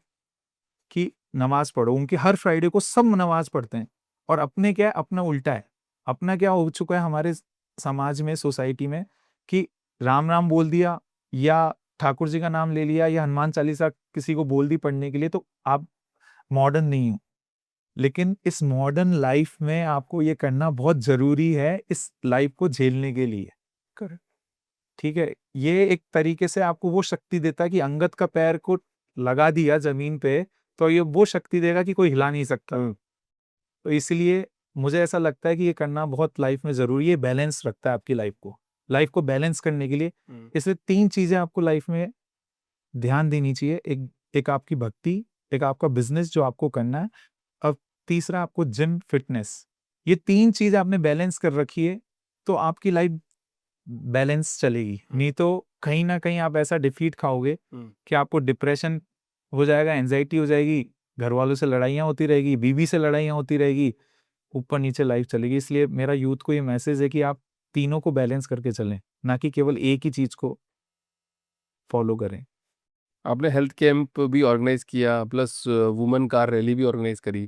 कि नमाज पढ़ो। उनके हर फ्राइडे को सब नमाज पढ़ते हैं। और अपने क्या है, अपना उल्टा है। अपना क्या हो चुका है हमारे समाज में, सोसाइटी में, कि राम राम बोल दिया या ठाकुर जी का नाम ले लिया या हनुमान चालीसा किसी को बोल दी पढ़ने के लिए, तो आप मॉडर्न नहीं हो। लेकिन इस मॉडर्न लाइफ में आपको ये करना बहुत जरूरी है, इस लाइफ को झेलने के लिए। करेक्ट, ठीक है। ये एक तरीके से आपको वो शक्ति देता है कि अंगद का पैर को लगा दिया जमीन पे, तो ये वो शक्ति देगा कि कोई हिला नहीं सकता। तो इसलिए मुझे ऐसा लगता है कि ये करना बहुत लाइफ में जरूरी है, बैलेंस रखता है आपकी लाइफ को बैलेंस करने के लिए। इसलिए 3 चीजें आपको लाइफ में ध्यान देनी चाहिए। एक आपकी भक्ति, एक आपका बिजनेस जो आपको करना है, और तीसरा आपको जिम, फिटनेस। ये 3 चीज आपने बैलेंस कर रखी है, तो आपकी लाइफ बैलेंस चलेगी। नहीं तो कहीं ना कहीं आप ऐसा डिफीट खाओगे कि आपको डिप्रेशन हो जाएगा, एंजाइटी हो जाएगी, घर वालों से लड़ाइयाँ होती रहेगी, बीवी से लड़ाइयाँ होती रहेगी, ऊपर नीचे लाइफ चलेगी। इसलिए मेरा यूथ को ये मैसेज है कि आप तीनों को बैलेंस करके चलें, ना कि केवल एक ही चीज को फॉलो करें। आपने हेल्थ कैंप भी ऑर्गेनाइज किया, प्लस वुमेन कार रैली भी ऑर्गेनाइज करी।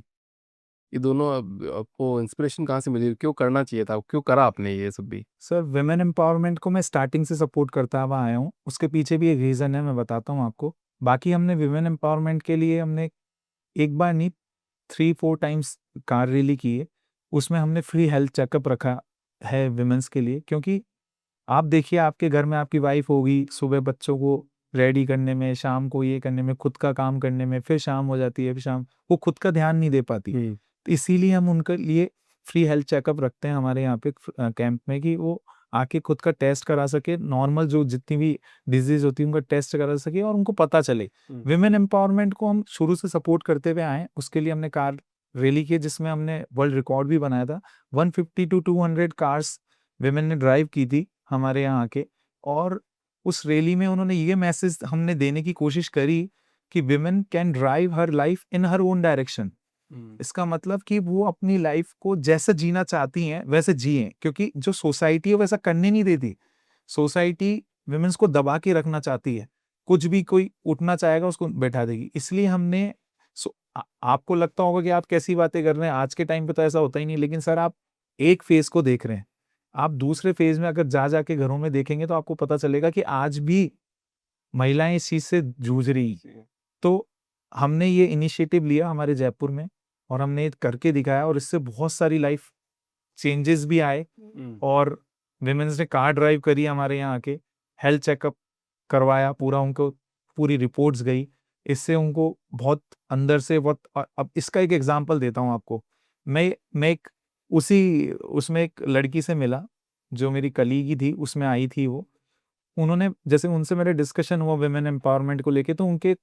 ये दोनों आपको इंस्पिरेशन कहाँ से मिली? क्यों करना चाहिए था? क्यों करा आपने ये सब भी? सर, विमेन एम्पावरमेंट को मैं स्टार्टिंग से सपोर्ट करता हुआ आया हूँ। उसके पीछे भी एक रीज़न है, मैं बताता हूँ आपको। बाकी हमने विमेन एम्पावरमेंट के लिए हमने एक बार नहीं 3-4 टाइम्स कार रैली की है। उसमें हमने फ्री हेल्थ चेकअप रखा है विमेंस के लिए, क्योंकि आप देखिए आपके घर में आपकी वाइफ होगी, सुबह बच्चों को रेडी करने में, शाम को ये करने में, खुद का काम करने में, फिर शाम हो जाती है, फिर शाम वो खुद का ध्यान नहीं दे पाती। तो इसीलिए हम उनके लिए फ्री हेल्थ चेकअप रखते हैं हमारे यहाँ पे कैंप में, कि वो आके खुद का टेस्ट करा सके, नॉर्मल जो जितनी भी डिजीज होती है उनका टेस्ट करा सके और उनको पता चले। विमेन एम्पावरमेंट को हम शुरू से सपोर्ट करते हुए आए। उसके लिए हमने कार रैली की, जिसमें हमने वर्ल्ड रिकॉर्ड भी बनाया था। 150 to 200 कार्स विमेन ने ड्राइव की थी हमारे यहाँ आके। और उस रैली में उन्होंने ये मैसेज हमने देने की कोशिश करी कि women can drive her life in her own direction. इसका मतलब कि वो अपनी लाइफ को जैसा जीना चाहती हैं वैसे जिए, क्योंकि जो सोसाइटी है वैसा करने नहीं देती। सोसाइटी विमेंस को दबा के रखना चाहती है, कुछ भी कोई उठना चाहेगा उसको बैठा देगी। इसलिए हमने आपको लगता होगा कि आप कैसी बातें कर रहे हैं, आज के टाइम पे तो ऐसा होता ही नहीं। लेकिन सर, आप एक फेज को देख रहे हैं, आप दूसरे फेज में अगर जा के घरों में देखेंगे तो आपको पता चलेगा कि आज भी महिलाएं इस चीज से जूझ रही। तो हमने ये इनिशिएटिव लिया हमारे जयपुर में, और हमने करके दिखाया, और इससे बहुत सारी लाइफ चेंजेस भी आए। और विमेंस ने कार ड्राइव करी हमारे यहाँ आके, हेल्थ चेकअप करवाया पूरा, उनको पूरी रिपोर्ट्स गई। इससे उनको बहुत अंदर से बहुत। अब इसका एक एग्जांपल देता हूँ आपको। मैं एक उसमें एक लड़की से मिला जो मेरी कलीग ही थी, उसमें आई थी वो। उन्होंने, जैसे उनसे मेरे डिस्कशन हुआ विमेन एम्पावरमेंट को लेके, तो उनके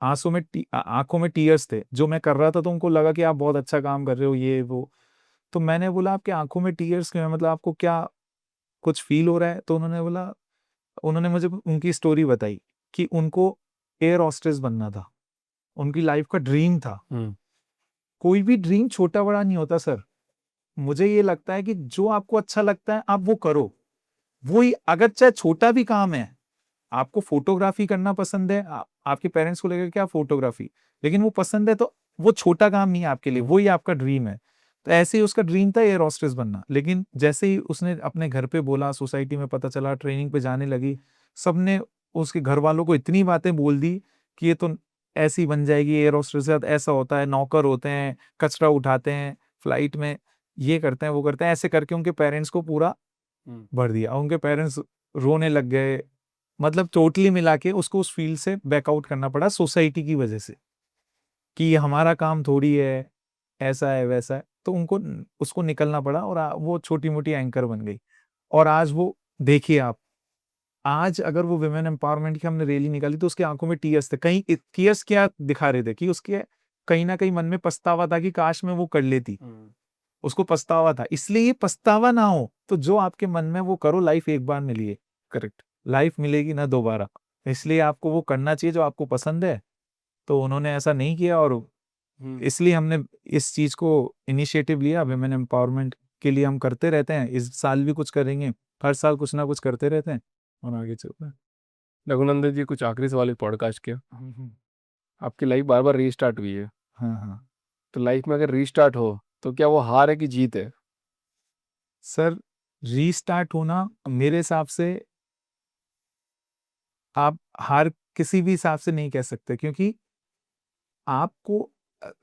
आंखों में टीयर्स थे। जो मैं कर रहा था तो उनको लगा कि आप बहुत अच्छा काम कर रहे हो, ये वो। तो मैंने बोला आपकी आंखों में टीयर्स क्यों है, मतलब आपको क्या कुछ फील हो रहा है? तो उन्होंने मुझे उनकी स्टोरी बताई कि उनको एयर हॉस्टेस बनना था, उनकी लाइफ का ड्रीम था। कोई भी ड्रीम छोटा बड़ा नहीं होता सर। मुझे ये लगता है कि जो आपको अच्छा लगता है आप वो करो, वही, अगर चाहे छोटा भी काम है, आपको फोटोग्राफी करना पसंद है, आपके पेरेंट्स को लगेगा क्या फोटोग्राफी, लेकिन वो पसंद है तो वो छोटा काम नहीं है आपके लिए, वही आपका ड्रीम है। तो ऐसे ही उसका ड्रीम था एयर होस्टेस बनना, लेकिन जैसे ही उसने अपने घर पे बोला, सोसाइटी में पता चला, ट्रेनिंग पे जाने लगी, सबने उसके घर वालों को इतनी बातें बोल दी कि ये तो ऐसी बन जाएगी, एयर होस्टेस के साथ ऐसा होता है, नौकर होते हैं, कचरा उठाते हैं फ्लाइट में, ये करते हैं वो करते हैं, ऐसे करके उनके पेरेंट्स को पूरा भर दिया। उनके पेरेंट्स रोने लग गए, मतलब टोटली मिला के उसको उस फील्ड से बैकआउट करना पड़ा सोसाइटी की वजह से, कि ये हमारा काम थोड़ी है, ऐसा है वैसा है, तो उनको उसको निकलना पड़ा और वो छोटी मोटी एंकर बन गई। और आज वो देखिए आप, आज अगर वो विमेन एम्पावरमेंट की हमने रैली निकाली तो उसकी आंखों में टीयर्स थे। कहीं टीयर्स क्या दिखा रहे थे कि उसके कहीं ना कहीं मन में पछतावा था कि काश में वो कर लेती, उसको पछतावा था। इसलिए ये पछतावा ना हो तो जो आपके मन में वो करो, लाइफ एक बार मिली है, करेक्ट, लाइफ मिलेगी ना दोबारा, इसलिए आपको वो करना चाहिए जो आपको पसंद है। तो उन्होंने ऐसा नहीं किया और इसलिए हमने इस चीज को इनिशिएटिव लिया। विमेन एम्पावरमेंट के लिए हम करते रहते हैं, इस साल भी कुछ करेंगे, हर साल कुछ ना कुछ करते रहते हैं और आगे चलते हैं। रघुनंदन जी, कुछ आखिरी सवाल इस पॉडकास्ट के। आपकी लाइफ बार बार रीस्टार्ट हुई है, हाँ हाँ तो लाइफ में अगर रीस्टार्ट हो तो क्या वो हार है कि जीत है? सर, रीस्टार्ट होना मेरे हिसाब से आप हार किसी भी हिसाब से नहीं कह सकते, क्योंकि आपको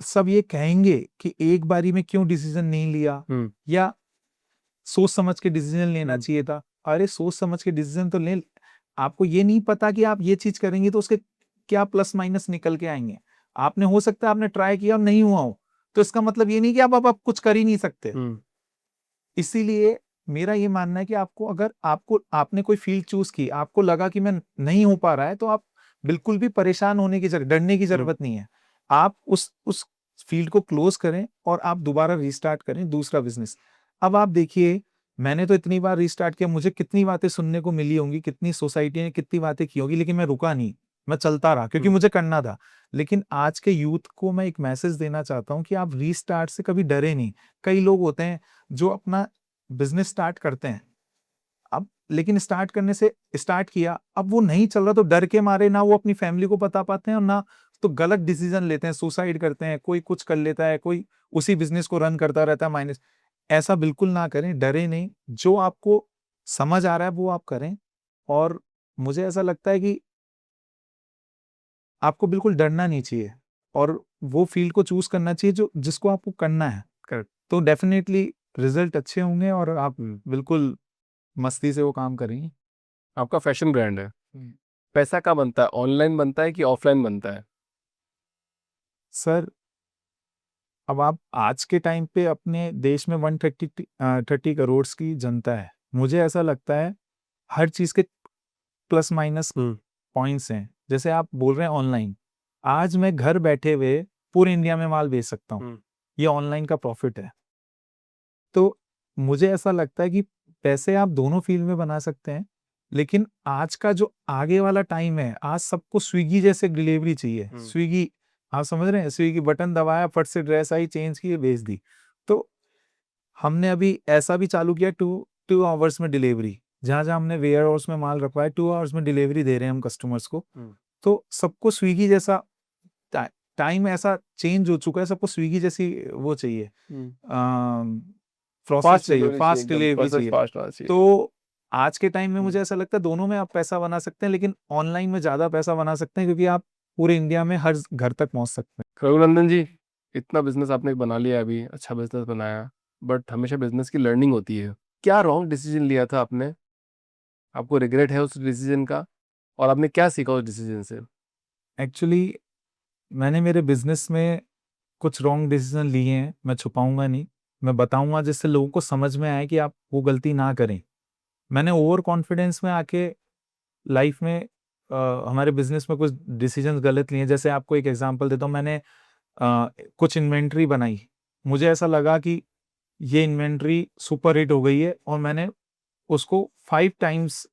सब ये कहेंगे कि एक बारी में क्यों डिसीजन नहीं लिया, या सोच समझ के डिसीजन लेना चाहिए था। अरे सोच समझ के डिसीजन तो ले, आपको ये नहीं पता कि आप ये चीज करेंगे तो उसके क्या प्लस माइनस निकल के आएंगे। आपने, हो सकता है आपने ट्राई किया और नहीं हुआ हो, तो इसका मतलब ये नहीं कि आप कुछ कर ही नहीं सकते। इसीलिए मेरा ये मानना है कि आपको, अगर आपने कोई फील्ड चूज की, आपको लगा कि मैं नहीं हो पा रहा है, तो आप बिल्कुल भी परेशान होने की जरूरत, डरने की जरूरत नहीं है। आप उस फील्ड को क्लोज करें और आप दोबारा रीस्टार्ट करें दूसरा बिजनेस। अब आप देखिए, मैंने तो इतनी बार रीस्टार्ट किया, मुझे कितनी बातें सुनने को मिली होंगी, कितनी सोसाइटी ने कितनी बातें की होगी, लेकिन मैं रुका नहीं, मैं चलता रहा क्योंकि मुझे करना था। लेकिन आज के यूथ को मैं एक मैसेज देना चाहता हूं कि आप रीस्टार्ट से कभी डरे नहीं। कई लोग होते हैं जो अपना बिजनेस स्टार्ट करते हैं, अब लेकिन स्टार्ट करने से स्टार्ट किया, अब वो नहीं चल रहा तो डर के मारे ना वो अपनी फैमिली को बता पाते हैं और ना तो गलत डिसीजन लेते हैं, सुसाइड करते हैं, कोई कुछ कर लेता है, कोई उसी बिजनेस को रन करता रहता है माइनस। ऐसा बिल्कुल ना करें, डरे नहीं, जो आपको समझ आ रहा है वो आप करें। और मुझे ऐसा लगता है कि आपको बिल्कुल डरना नहीं चाहिए और वो फील्ड को चूज करना चाहिए जो जिसको आपको करना है। करेक्ट। तो डेफिनेटली रिजल्ट अच्छे होंगे और आप बिल्कुल मस्ती से वो काम करेंगे। आपका फैशन ब्रांड है, पैसा कहाँ बनता है, ऑनलाइन बनता है कि ऑफलाइन बनता है? सर, अब आप आज के टाइम पे अपने देश में 130 करोड़ की जनता है, मुझे ऐसा लगता है हर चीज के प्लस माइनस पॉइंट्स हैं। जैसे आप बोल रहे हैं ऑनलाइन, आज मैं घर बैठे हुए पूरे इंडिया में माल बेच सकता हूँ, ये ऑनलाइन का प्रॉफिट है। तो मुझे ऐसा लगता है कि पैसे आप दोनों फील्ड में बना सकते हैं, लेकिन आज का जो आगे वाला टाइम है, आज सबको स्विगी जैसे डिलीवरी चाहिए। स्विगी, आप समझ रहे हैं, स्विगी बटन दबाया, फट से ड्रेस आई, चेंज की, भेज दी। तो हमने अभी ऐसा भी चालू किया, 2 आवर्स में डिलीवरी, जहां जहां हमने वेयर हाउस में माल रखवाया 2 आवर्स में डिलीवरी दे रहे हैं हम कस्टमर्स को। तो सबको स्विगी जैसा टाइम ऐसा चेंज हो चुका है, सबको स्विगी जैसी वो चाहिए, प्रोसेस चाहिए, फास्ट डिलीवरी चाहिए। तो आज के टाइम में मुझे ऐसा लगता है दोनों में आप पैसा बना सकते हैं, लेकिन ऑनलाइन में ज्यादा पैसा बना सकते हैं क्योंकि आप पूरे इंडिया में हर घर तक पहुंच सकते हैं। रघुनंदन जी, इतना बिजनेस आपने बना लिया, अभी अच्छा बिजनेस बनाया, बट हमेशा बिजनेस की लर्निंग होती है। क्या रॉन्ग डिसीजन लिया था आपने, आपको रिग्रेट है उस डिसीजन का, और आपने क्या सीखा उस डिसीजन से? एक्चुअली मैंने मेरे बिजनेस में कुछ रॉन्ग डिसीजन लिए हैं, मैं छुपाऊंगा नहीं, मैं बताऊंगा जिससे लोगों को समझ में आए कि आप वो गलती ना करें। मैंने ओवर कॉन्फिडेंस में आके लाइफ में हमारे बिजनेस में कुछ डिसीजंस गलत लिए। जैसे आपको एक एग्जांपल देता हूँ, मैंने कुछ इन्वेंट्री बनाई, मुझे ऐसा लगा कि ये इन्वेंट्री सुपर हिट हो गई है और मैंने उसको 5 टाइम्स,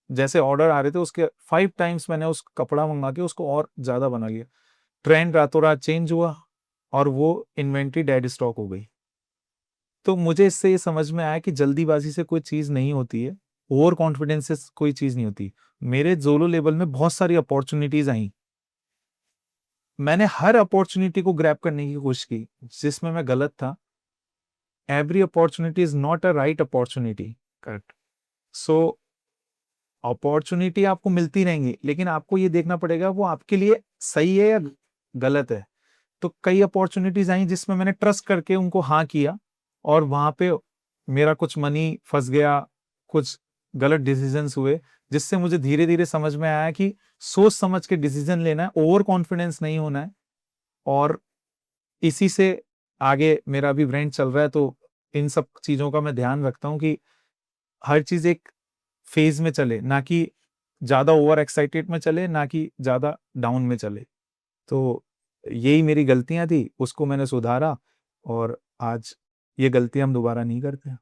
जैसे ऑर्डर आ रहे थे उसके 5 टाइम्स मैंने उस कपड़ा मंगा के उसको और ज़्यादा बना लिया। ट्रेंड रातों रात चेंज हुआ और वो इन्वेंट्री डेड स्टॉक हो गई। तो मुझे इससे ये समझ में आया कि जल्दीबाजी से कोई चीज़ नहीं होती है, ओवर कॉन्फिडेंस से कोई चीज़ नहीं होती। मेरे ज़ोलो लेवल में बहुत सारी अपॉर्च्युनिटीज़ आईं। मैंने हर अपॉर्च्युनिटी को ग्रैब करने की कोशिश की, जिसमें मैं गलत था। Every opportunity is not a right opportunity. Correct. So opportunity आपको मिलती रहेंगी, लेकिन आपको ये देखना पड़ेगा वो आपके लिए सही है या गलत है। तो कई अपॉर्च्युनिटीज़ आई जिसमें मैंने ट्रस्ट करके उनको हाँ किया और वहाँ पे मेरा कुछ मनी फँस गया, कुछ गलत डिसीजंस हुए, जिससे मुझे धीरे-धीरे समझ में आया कि सोच समझ के डिसीजन लेना है, ओवर कॉन्फिडेंस नहीं होना है। और इसी से आगे मेरा अभी ब्रांड चल रहा है, तो इन सब चीज़ों का मैं ध्यान रखता हूँ कि हर चीज़ एक फ़ेज़ में चले, ना कि ज़्यादा ओवर एक्साइटेड में चले, ना कि ज़्यादा डाउन में चले। तो यही मेरी गलतियाँ थी, उसको मैंने सुधारा और आज ये गलतियाँ हम दोबारा नहीं करते हैं।